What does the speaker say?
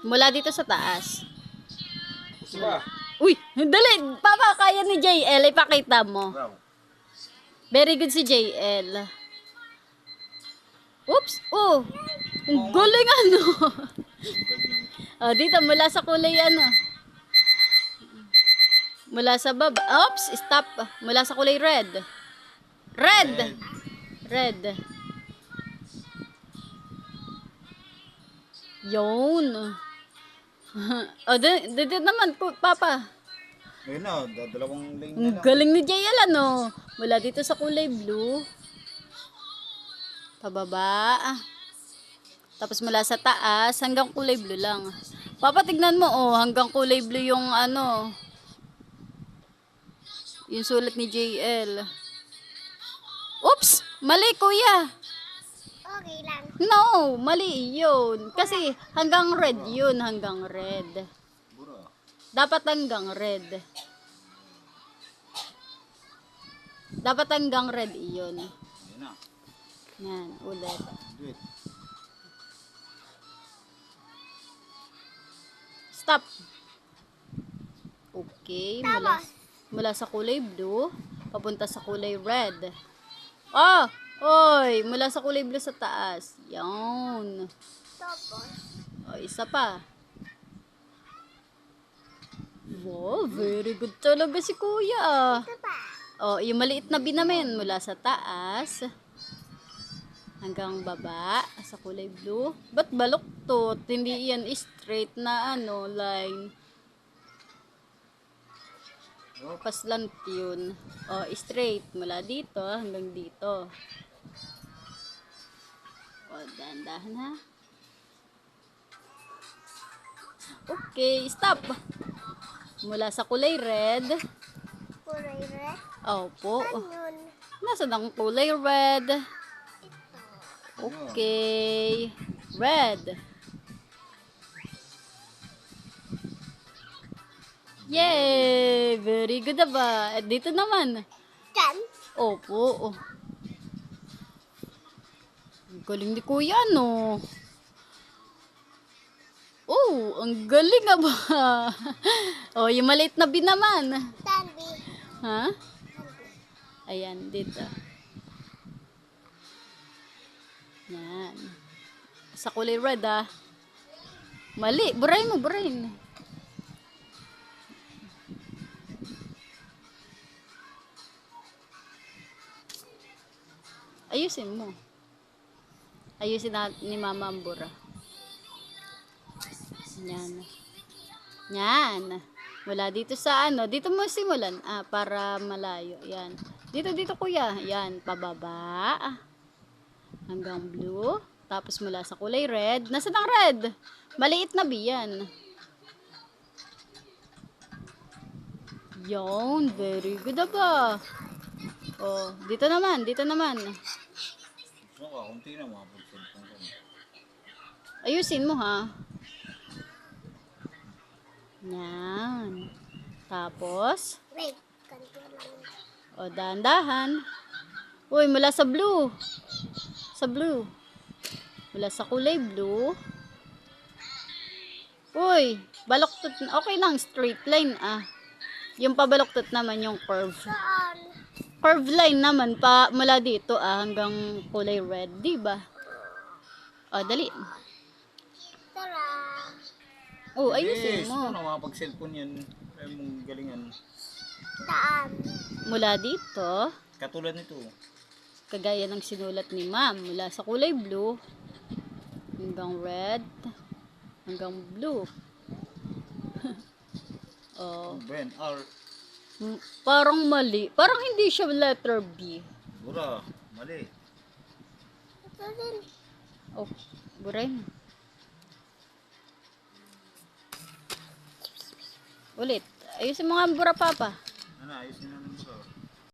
Mula dito sa taas. Ba? Uy, dali. Papa, kaya ni JL. Ipakita mo. Wow. Very good si JL. Oops. Oh. Ang galing ano. Oh, dito mula sa kulay ano. Mula sa baba. Oops, stop. Mula sa kulay red. Red. Red. Yun. Oh, dito naman po, Papa. Ayun na, dalawang lane na Ang lang. galing ni JL ano. Mula dito sa kulay blue. Pababa. Tapos mula sa taas hanggang kulay blue lang. Papa, tignan mo oh, hanggang kulay blue yung ano. Yung sulat ni JL. Oops! Mali, kuya. Okay lang. No, mali yun. Kasi hanggang red yun, hanggang red. Bura. Dapat hanggang red. Dapat hanggang red yun. Ayun na. Yan, ulit. Do it. Stop. Okay, mula sa kulay blue, papunta sa kulay red. Oh, oy, mula sa kulay blue sa taas. Yan. Tapos, O, isa pa. Wow, very good talaga si kuya. ito pa. O, yung maliit na binamen mula sa taas hanggang baba sa kulay blue. Ba't baluktot? Hindi yan straight na ano, line. Paslant yun. O, straight. Mula dito hanggang dito. O, dahan-dahan ha. Okay, stop. Mula sa kulay red. Kulay red. Opo. Yun. Nasaan ang kulay red? Okay. Red. Yay! Very good na ba? At dito naman. Diyan. Opo. Ang galing ni kuya, no? Oh, ang galing nga ba? Oh, yung maliit na bin naman. Tandy. Ha? Ayan, dito. Yan. Sa kulay red, ah. Mali. Burahin mo, burahin. Ayusin mo. Ayusin ni Mama ang bura. Yan. Yan. Mula dito sa ano, dito mo simulan. Ah, para malayo. Yan. Dito kuya. Yan, pababa. Hanggang blue. Tapos mula sa kulay red. Nasaan ang red? Maliit na biyan. Yon, very good ba? Oh, dito naman, dito naman. So, kakunti na mga pagsalpong ko. Ayusin mo ha. Yan. Tapos, Wait. Ganito lang. o dahan-dahan. Uy, mula sa blue. Sa blue. Mula sa kulay blue. Uy, baloktot. Okay lang, straight line ah. Yung pabaloktot naman yung curve. Saan? Curve line naman pa mula dito ah hanggang kulay red, di ba? O, dali. Tara. Oh, ayusin Yes, mo. ano mga pag-cellphone yan. Ay mong galingan. Daan. Mula dito, Katulad nito. kagaya ng sinulat ni ma'am, mula sa kulay blue hanggang red hanggang blue. Oh, Ben, R. parang mali. Parang hindi siya letter B. Bura. Mali. Ito din. Oh, buray. Ulit. Ayusin mo nga ang bura, Papa. Ano, ayusin na ng bura.